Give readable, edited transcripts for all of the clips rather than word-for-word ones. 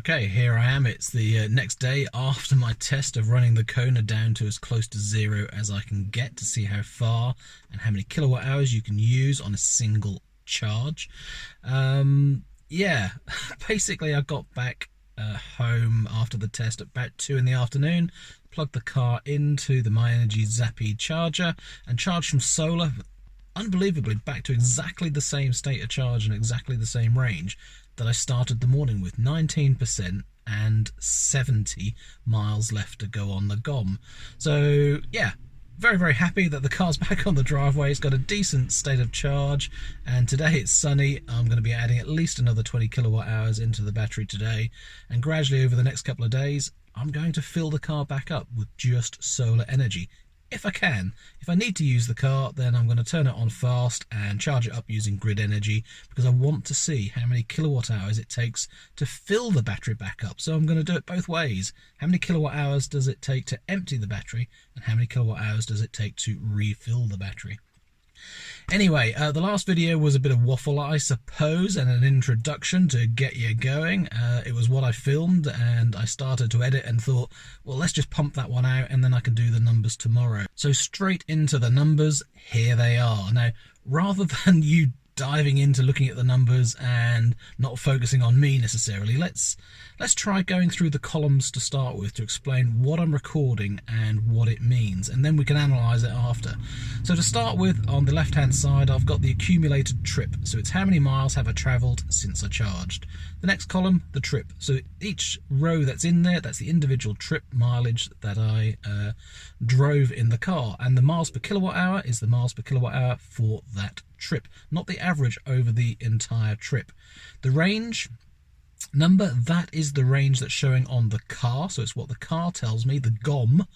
Okay, here I am. It's the next day after my test of running the Kona down to as close to zero as I can get to see how far and how many kilowatt hours you can use on a single charge. Yeah, basically I got back home after the test at about 2 in the afternoon, plugged the car into the MyEnergy Zappi charger and charged from solar, unbelievably back to exactly the same state of charge and exactly the same range that I started the morning with, 19% and 70 miles left to go on the GOM. So yeah, very happy that the car's back on the driveway. It's got a decent state of charge, and today it's sunny. I'm going to be adding at least another 20 kilowatt hours into the battery today, and gradually over the next couple of days I'm going to fill the car back up with just solar energy. If I can. If I need to use the car, then I'm going to turn it on fast and charge it up using grid energy, because I want to see how many kilowatt hours it takes to fill the battery back up. So I'm going to do it both ways. How many kilowatt hours does it take to empty the battery, and how many kilowatt hours does it take to refill the battery? Anyway, the last video was a bit of waffle, I suppose, and an introduction to get you going. It was what I filmed, and I started to edit and thought, well, let's just pump that one out and then I can do the numbers tomorrow. So straight into the numbers, here they are. Now, rather than you diving into looking at the numbers and not focusing on me necessarily, let's try going through the columns to start with to explain what I'm recording and what it means, and then we can analyze it after. So to start with, on the left hand side I've got the accumulated trip, so it's how many miles have I travelled since I charged. The next column, the trip, so each row that's in there, that's the individual trip mileage that I drove in the car, and the miles per kilowatt hour is the miles per kilowatt hour for that trip, not the average over the entire trip. The range number, that is the range that's showing on the car, so it's what the car tells me, the GOM,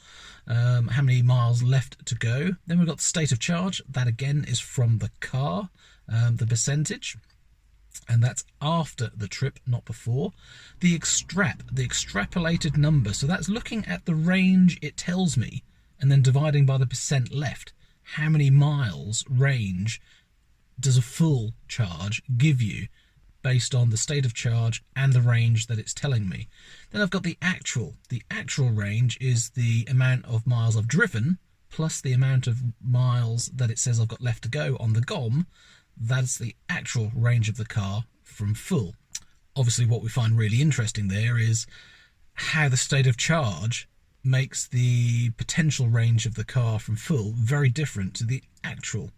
how many miles left to go. Then we've got the state of charge, that again is from the car, the percentage, and that's after the trip, not before. The extrapolated number, so that's looking at the range it tells me and then dividing by the percent left. How many miles range does a full charge give you based on the state of charge and the range that it's telling me? Then I've got the actual. The actual range is the amount of miles I've driven plus the amount of miles that it says I've got left to go on the GOM. That's the actual range of the car from full. Obviously what we find really interesting there is how the state of charge makes the potential range of the car from full very different to the actual.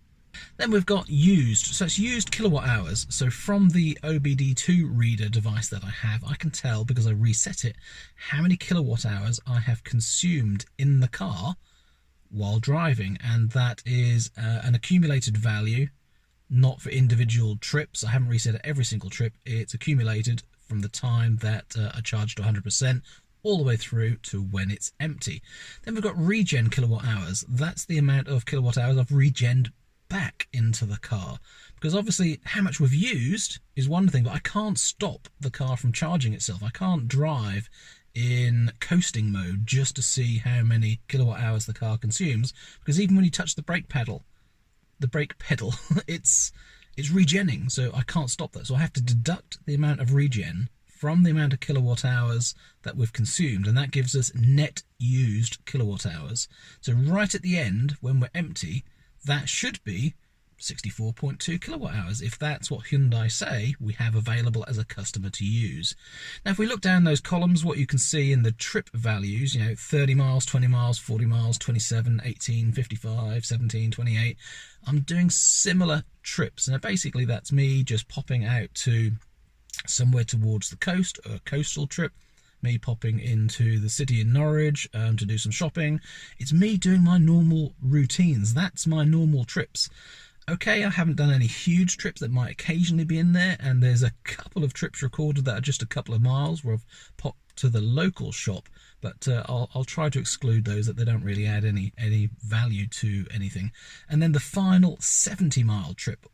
Then we've got used, so it's used kilowatt hours. So from the OBD2 reader device that I have, I can tell, because I reset it, how many kilowatt hours I have consumed in the car while driving, and that is an accumulated value, not for individual trips. I haven't reset it every single trip. It's accumulated from the time that I charged to 100% all the way through to when it's empty. Then we've got regen kilowatt hours. That's the amount of kilowatt hours I've regened back into the car, because obviously how much we've used is one thing, but I can't stop the car from charging itself. I can't drive in coasting mode just to see how many kilowatt hours the car consumes, because even when you touch the brake pedal it's regenning, so I can't stop that. So I have to deduct the amount of regen from the amount of kilowatt hours that we've consumed, and that gives us net used kilowatt hours. So right at the end, when we're empty, that should be 64.2 kilowatt hours, if that's what Hyundai say we have available as a customer to use. Now if we look down those columns, what you can see in the trip values, 30 miles, 20 miles, 40 miles, 27, 18, 55, 17, 28, I'm doing similar trips. Now basically that's me just popping out to somewhere towards the coast, or a coastal trip, me popping into the city in Norwich to do some shopping. It's me doing my normal routines. That's my normal trips. Okay, I haven't done any huge trips that might occasionally be in there, and there's a couple of trips recorded that are just a couple of miles where I've popped to the local shop, but I'll try to exclude those, that they don't really add any value to anything. And then the final 70-mile trip.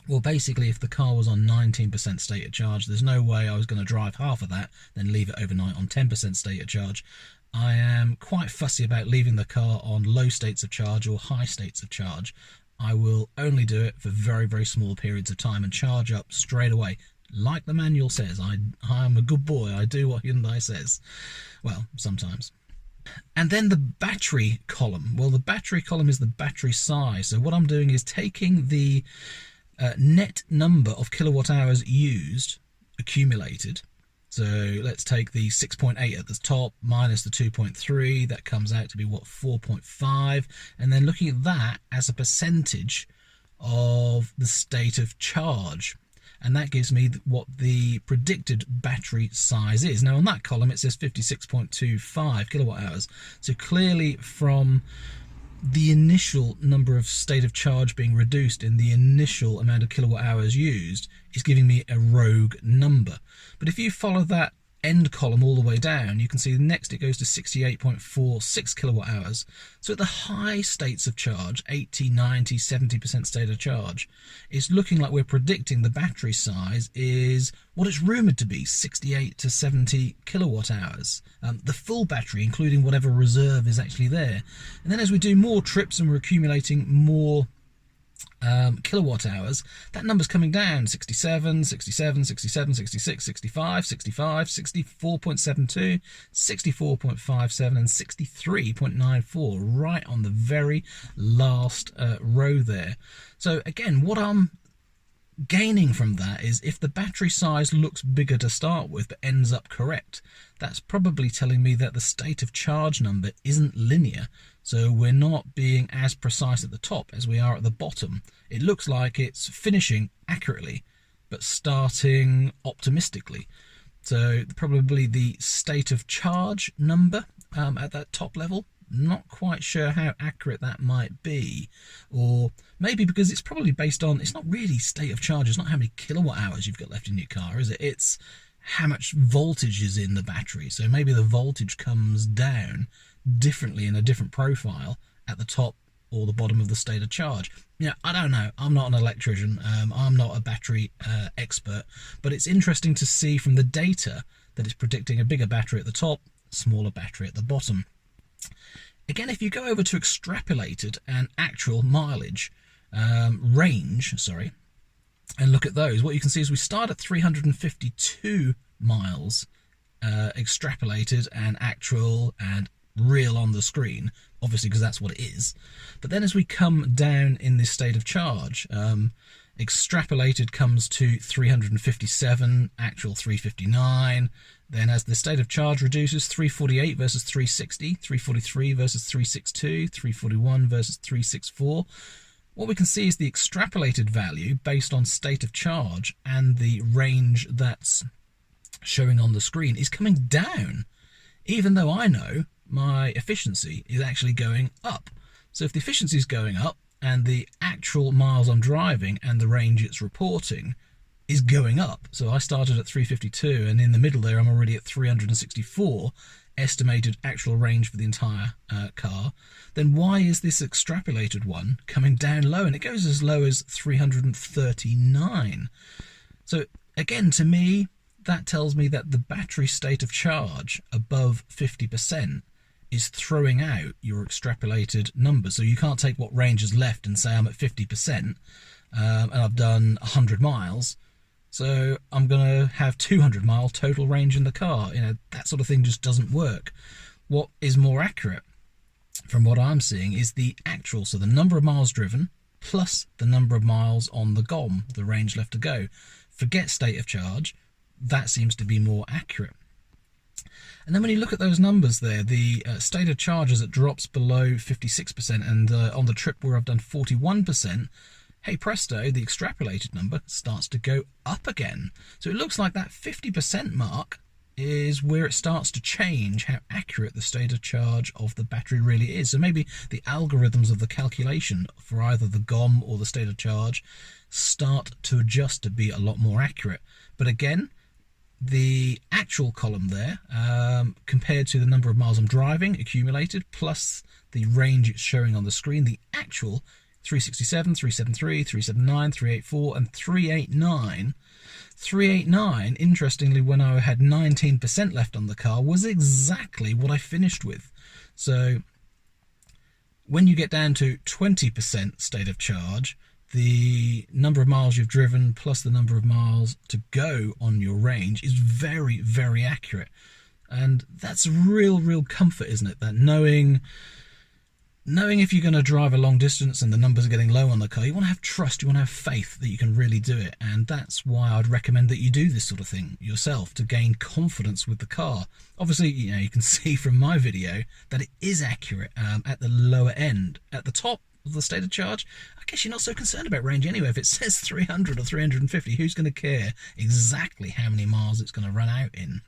Well, basically, if the car was on 19% state of charge, there's no way I was going to drive half of that, then leave it overnight on 10% state of charge. I am quite fussy about leaving the car on low states of charge or high states of charge. I will only do it for very small periods of time and charge up straight away. Like the manual says, I am a good boy. I do what Hyundai says. Well, sometimes. And then the battery column. Well, the battery column is the battery size. So what I'm doing is taking the net number of kilowatt hours used, accumulated. So let's take the 6.8 at the top minus the 2.3. That comes out to be, what, 4.5. And then looking at that as a percentage of the state of charge. And that gives me what the predicted battery size is. Now on that column it says 56.25 kilowatt hours. So clearly from the initial number of state of charge being reduced in the initial amount of kilowatt hours used is giving me a rogue number. But if you follow that end column all the way down, you can see next it goes to 68.46 kilowatt hours. So at the high states of charge, 80, 90, 70% state of charge, it's looking like we're predicting the battery size is what it's rumoured to be, 68 to 70 kilowatt hours. The full battery, including whatever reserve is actually there. And then as we do more trips and we're accumulating more kilowatt hours, that number's coming down: 67, 67, 67, 66, 65, 65, 64.72, 64.57 and 63.94, right on the very last row there. So again, what I'm gaining from that is if the battery size looks bigger to start with but ends up correct, that's probably telling me that the state of charge number isn't linear. So we're not being as precise at the top as we are at the bottom. It looks like it's finishing accurately but starting optimistically. So probably the state of charge number at that top level, not quite sure how accurate that might be. Or maybe because it's probably based on, it's not really state of charge, it's not how many kilowatt hours you've got left in your car, is it? It's how much voltage is in the battery. So maybe the voltage comes down differently in a different profile at the top or the bottom of the state of charge. Yeah, I don't know. I'm not an electrician. I'm not a battery expert, but it's interesting to see from the data that it's predicting a bigger battery at the top, smaller battery at the bottom. Again, if you go over to extrapolated and actual mileage, range, and look at those, what you can see is we start at 352 miles extrapolated and actual and real on the screen, obviously because that's what it is. But then as we come down in this state of charge, extrapolated comes to 357, actual 359. Then as the state of charge reduces, 348 versus 360, 343 versus 362, 341 versus 364. What we can see is the extrapolated value based on state of charge and the range that's showing on the screen is coming down, even though I know my efficiency is actually going up. So if the efficiency is going up and the actual miles I'm driving and the range it's reporting is going up, so I started at 352 and in the middle there I'm already at 364 estimated actual range for the entire car, then why is this extrapolated one coming down low? And it goes as low as 339. So again, to me, that tells me that the battery state of charge above 50% is throwing out your extrapolated number. So you can't take what range is left and say I'm at 50% and I've done 100 miles. So I'm going to have 200 mile total range in the car. You know, that sort of thing just doesn't work. What is more accurate from what I'm seeing is the actual, so the number of miles driven plus the number of miles on the GOM, the range left to go. Forget state of charge, that seems to be more accurate. And then when you look at those numbers there, the state of charge as it drops below 56% and on the trip where I've done 41%, hey presto, the extrapolated number starts to go up again. So it looks like that 50% mark is where it starts to change how accurate the state of charge of the battery really is. So maybe the algorithms of the calculation for either the GOM or the state of charge start to adjust to be a lot more accurate. But again, the actual column there, compared to the number of miles I'm driving accumulated, plus the range it's showing on the screen, the actual 367, 373, 379, 384 and 389. 389, interestingly, when I had 19% left on the car, was exactly what I finished with. So when you get down to 20% state of charge, the number of miles you've driven plus the number of miles to go on your range is very, very accurate. And that's real comfort, isn't it? That knowing if you're going to drive a long distance and the numbers are getting low on the car, you want to have trust, you want to have faith that you can really do it. And that's why I'd recommend that you do this sort of thing yourself to gain confidence with the car. Obviously, you can see from my video that it is accurate at the lower end. At the top of the state of charge, I guess you're not so concerned about range anyway. If it says 300 or 350, who's going to care exactly how many miles it's going to run out in?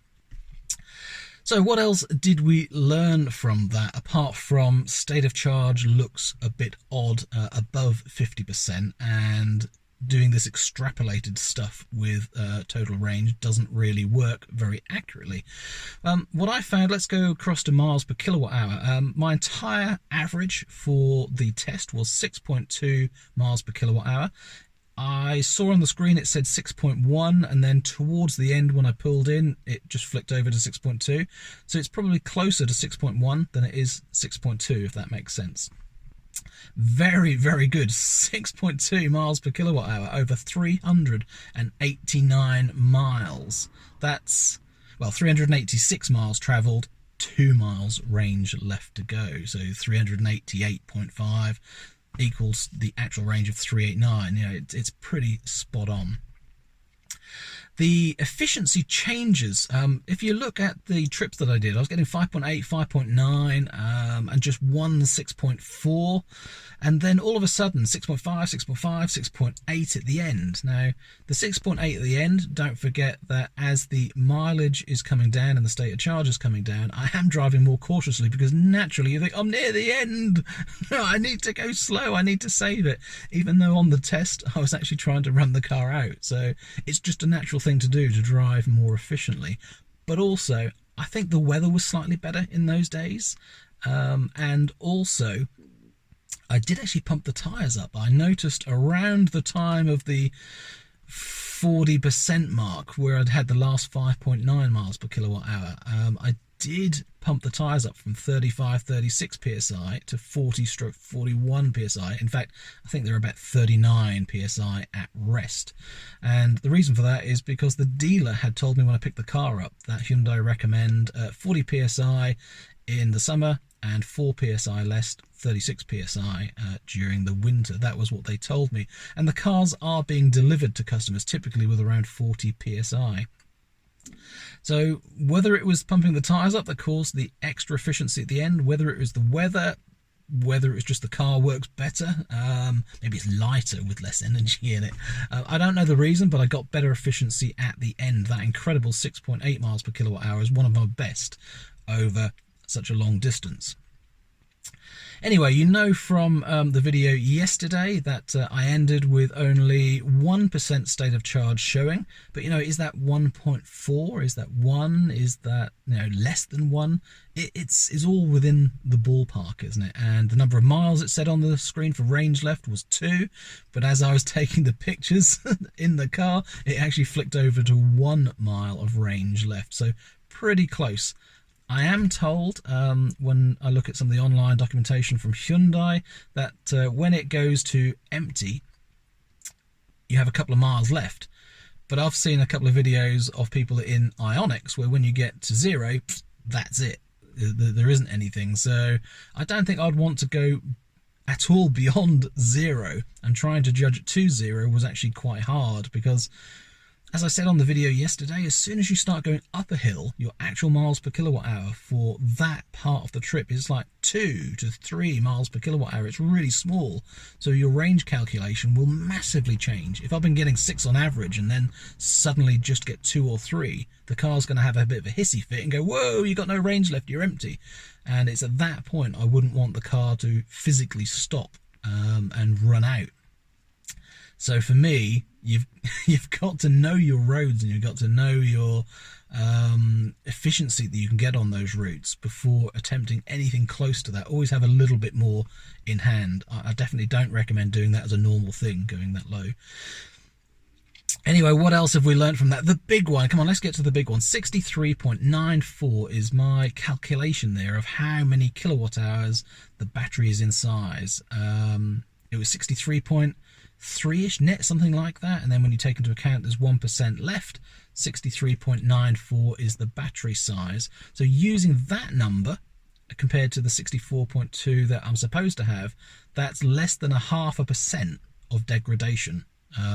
So what else did we learn from that, apart from state of charge looks a bit odd above 50%, and doing this extrapolated stuff with total range doesn't really work very accurately. What I found, let's go across to miles per kilowatt hour. My entire average for the test was 6.2 miles per kilowatt hour. I saw on the screen it said 6.1, and then towards the end when I pulled in, it just flicked over to 6.2. So it's probably closer to 6.1 than it is 6.2, if that makes sense. Very, very good. 6.2 miles per kilowatt hour over 389 miles. That's, well, 386 miles travelled, 2 miles range left to go. So 388.5 equals the actual range of 389. It's pretty spot on. The efficiency changes. If you look at the trips that I did, I was getting 5.8, 5.9, and just one 6.4, and then all of a sudden 6.5, 6.5, 6.8 at the end. Now, the 6.8 at the end, don't forget that as the mileage is coming down and the state of charge is coming down, I am driving more cautiously, because naturally you think, I'm near the end, I need to go slow, I need to save it, even though on the test I was actually trying to run the car out. So it's just a natural thing to do to drive more efficiently. But also, I think the weather was slightly better in those days, and also I did actually pump the tyres up. I noticed around the time of the 40% mark, where I'd had the last 5.9 miles per kilowatt hour, I did pump the tyres up from 35, 36 psi to 40/41 psi. In fact, I think they're about 39 psi at rest. And the reason for that is because the dealer had told me when I picked the car up that Hyundai recommend 40 psi in the summer and 4 psi less, 36 psi during the winter. That was what they told me. And the cars are being delivered to customers typically with around 40 psi. So whether it was pumping the tyres up that caused the extra efficiency at the end, whether it was the weather, whether it was just the car works better, maybe it's lighter with less energy in it, I don't know the reason, but I got better efficiency at the end. That incredible 6.8 miles per kilowatt hour is one of my best over such a long distance. Anyway, you know from the video yesterday that I ended with only 1% state of charge showing, but is that 1.4? Is that 1? Is that less than 1? It's all within the ballpark, isn't it? And the number of miles it said on the screen for range left was 2, but as I was taking the pictures in the car, it actually flicked over to 1 mile of range left, so pretty close. I am told, when I look at some of the online documentation from Hyundai, that when it goes to empty, you have a couple of miles left. But I've seen a couple of videos of people in Ioniqs where when you get to 0, that's it. There isn't anything. So I don't think I'd want to go at all beyond 0, and trying to judge it to 0 was actually quite hard, because as I said on the video yesterday, as soon as you start going up a hill, your actual miles per kilowatt hour for that part of the trip is like 2 to 3 miles per kilowatt hour. It's really small. So your range calculation will massively change. If I've been getting 6 on average and then suddenly just get 2 or 3, the car's going to have a bit of a hissy fit and go, whoa, you got no range left, you're empty. And it's at that point I wouldn't want the car to physically stop and run out. So for me, you've got to know your roads, and you've got to know your efficiency that you can get on those routes before attempting anything close to that. Always have a little bit more in hand. I definitely don't recommend doing that as a normal thing, going that low. Anyway, what else have we learned from that? The big one, come on, let's get to the big one. 63.94 is my calculation there of how many kilowatt hours the battery is in size. It was 63.94 3-ish net, something like that. And then when you take into account there's 1% left, 63.94 is the battery size. So using that number compared to the 64.2 that I'm supposed to have, that's less than 0.5% of degradation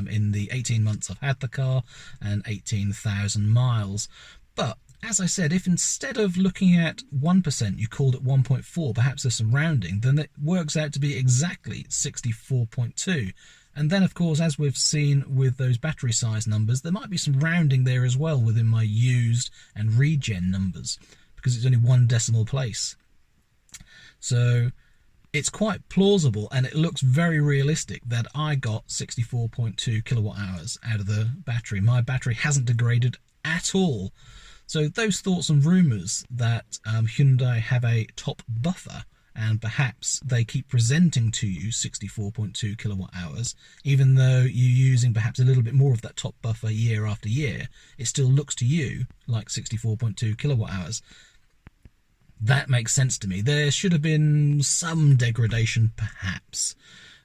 in the 18 months I've had the car and 18,000 miles. But as I said, if instead of looking at 1% you called it 1.4, perhaps there's some rounding, then it works out to be exactly 64.2. And then, of course, as we've seen with those battery size numbers, there might be some rounding there as well within my used and regen numbers, because it's only 1 decimal place. So it's quite plausible, and it looks very realistic that I got 64.2 kilowatt hours out of the battery. My battery hasn't degraded at all. So those thoughts and rumours that Hyundai have a top buffer, and perhaps they keep presenting to you 64.2 kilowatt hours, even though you're using perhaps a little bit more of that top buffer year after year, it still looks to you like 64.2 kilowatt hours. That makes sense to me. There should have been some degradation, perhaps.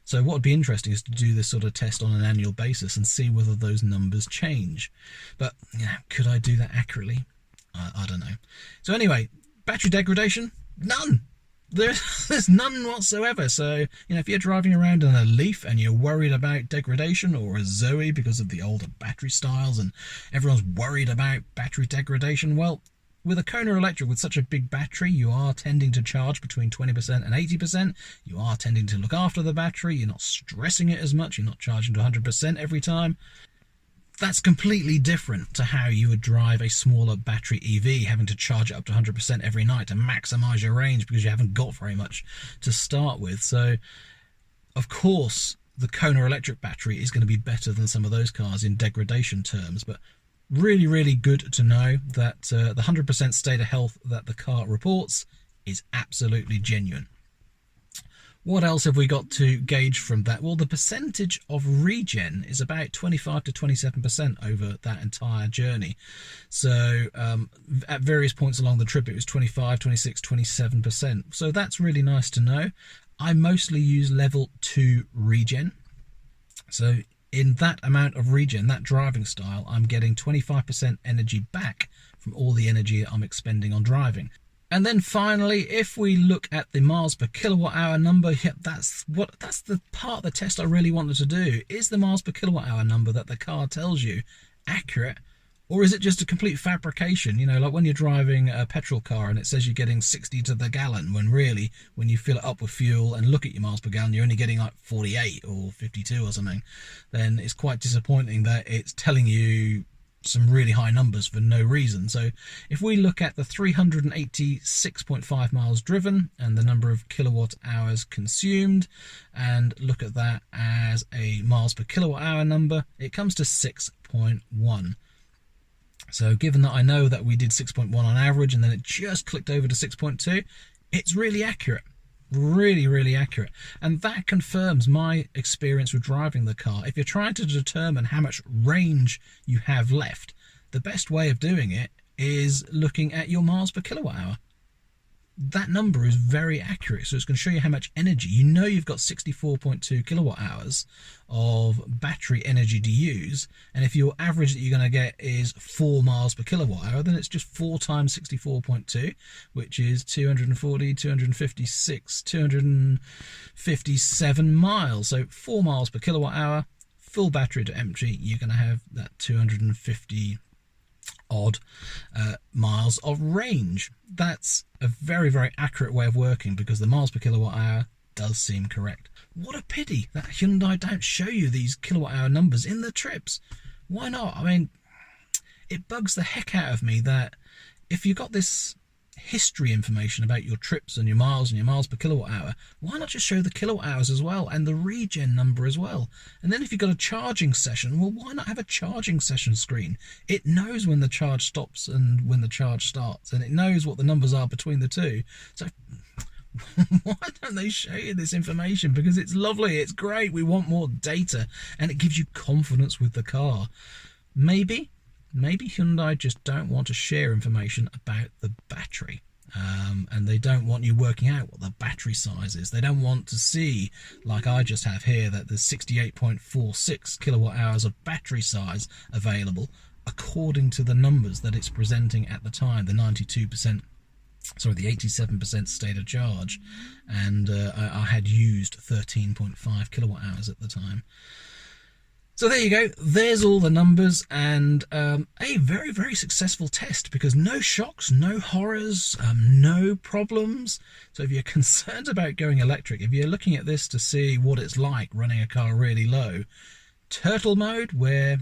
So what would be interesting is to do this sort of test on an annual basis and see whether those numbers change. But could I do that accurately? I don't know. So anyway, battery degradation? None. There's none whatsoever. So, if you're driving around in a Leaf and you're worried about degradation, or a Zoe because of the older battery styles and everyone's worried about battery degradation, well, with a Kona Electric with such a big battery, you are tending to charge between 20% and 80%. You are tending to look after the battery. You're not stressing it as much. You're not charging to 100% every time. That's completely different to how you would drive a smaller battery EV, having to charge it up to 100% every night to maximize your range because you haven't got very much to start with. So, of course, the Kona Electric battery is going to be better than some of those cars in degradation terms, but really, really good to know that the 100% state of health that the car reports is absolutely genuine. What else have we got to gauge from that? Well, the percentage of regen is about 25 to 27% over that entire journey. So at various points along the trip, it was 25, 26, 27%. So that's really nice to know. I mostly use level 2 regen. So in that amount of regen, that driving style, I'm getting 25% energy back from all the energy I'm expending on driving. And then finally, if we look at the miles per kilowatt hour number, that's the part of the test I really wanted to do. Is the miles per kilowatt hour number that the car tells you accurate, or is it just a complete fabrication? Like when you're driving a petrol car and it says you're getting 60 to the gallon, when really, when you fill it up with fuel and look at your miles per gallon, you're only getting like 48 or 52 or something. Then it's quite disappointing that it's telling you some really high numbers for no reason. So if we look at the 386.5 miles driven and the number of kilowatt hours consumed, and look at that as a miles per kilowatt hour number, it comes to 6.1. So given that I know that we did 6.1 on average and then it just clicked over to 6.2, it's really accurate. Really, really accurate. And that confirms my experience with driving the car. If you're trying to determine how much range you have left, the best way of doing it is looking at your miles per kilowatt hour. That number is very accurate, so it's going to show you how much energy. You've got 64.2 kilowatt hours of battery energy to use, and if your average that you're going to get is 4 miles per kilowatt hour, then it's just 4 times 64.2, which is 240, 256, 257 miles. So 4 miles per kilowatt hour, full battery to empty, you're going to have that 250 odd miles of range. That's a very, very accurate way of working, because the miles per kilowatt hour does seem correct. What a pity that Hyundai don't show you these kilowatt hour numbers in the trips. Why not? I mean, it bugs the heck out of me that if you've got this history information about your trips and your miles per kilowatt hour, why not just show the kilowatt hours as well and the regen number as well? And then if you've got a charging session, well, why not have a charging session screen? It knows when the charge stops and when the charge starts, and it knows what the numbers are between the two. So why don't they show you this information? Because it's lovely, it's great, we want more data, and it gives you confidence with the car. Maybe Hyundai just don't want to share information about the battery. and they don't want you working out what the battery size is. They don't want to see, like I just have here, that there's 68.46 kilowatt hours of battery size available according to the numbers that it's presenting at the time, the 92%, sorry, the 87% state of charge, and I had used 13.5 kilowatt hours at the time. So there you go, there's all the numbers, and a very, very successful test, because no shocks, no horrors, no problems. So if you're concerned about going electric, if you're looking at this to see what it's like running a car really low, turtle mode, where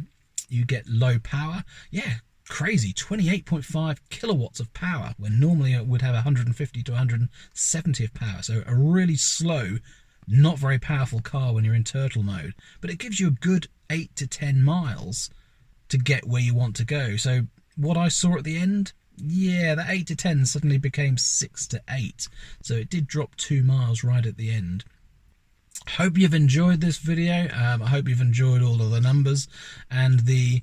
you get low power, yeah, crazy, 28.5 kilowatts of power, when normally it would have 150 to 170 of power. So a really slow, not very powerful car when you're in turtle mode, but it gives you a good 8 to 10 miles to get where you want to go. So what I saw at the end, yeah, that 8 to 10 suddenly became 6 to 8. So it did drop 2 miles right at the end. Hope you've enjoyed this video. I hope you've enjoyed all of the numbers and the,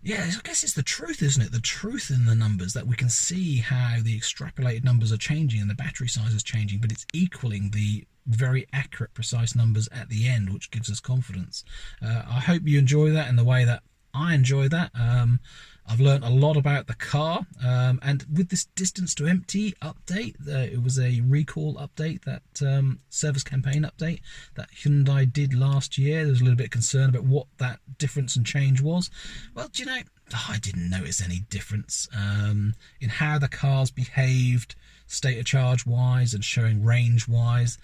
yeah, I guess it's the truth, isn't it? The truth in the numbers, that we can see how the extrapolated numbers are changing and the battery size is changing, but it's equaling the very accurate, precise numbers at the end, which gives us confidence. I hope you enjoy that in the way that I enjoy that. I've learned a lot about the car, and with this distance to empty update, it was a recall update, that service campaign update that Hyundai did last year. There was a little bit of concern about what that difference and change was. Well, do you know, I didn't notice any difference in how the cars behaved, state of charge wise and showing range wise.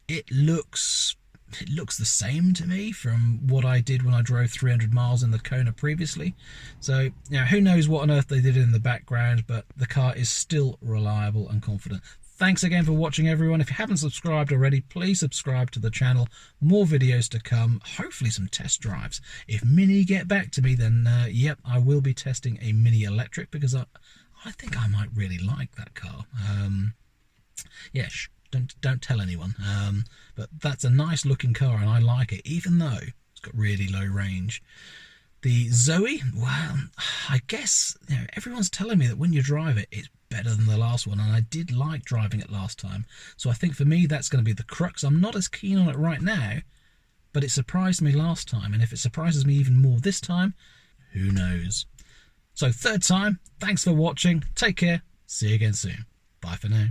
It looks the same to me from what I did when I drove 300 miles in the Kona previously. So, you know, who knows what on earth they did in the background, but the car is still reliable and confident. Thanks again for watching, everyone. If you haven't subscribed already, please subscribe to the channel. More videos to come, hopefully some test drives. If Mini get back to me, then yep, I will be testing a Mini Electric, because I think I might really like that car. Yeah, don't tell anyone, but that's a nice looking car and I like it, even though it's got really low range. The Zoe, well, I guess, you know, everyone's telling me that when you drive it, it's better than the last one, and I did like driving it last time, so I think for me that's going to be the crux. I'm not as keen on it right now, but it surprised me last time, and if it surprises me even more this time, who knows. So third time, thanks for watching, take care, see you again soon, bye for now.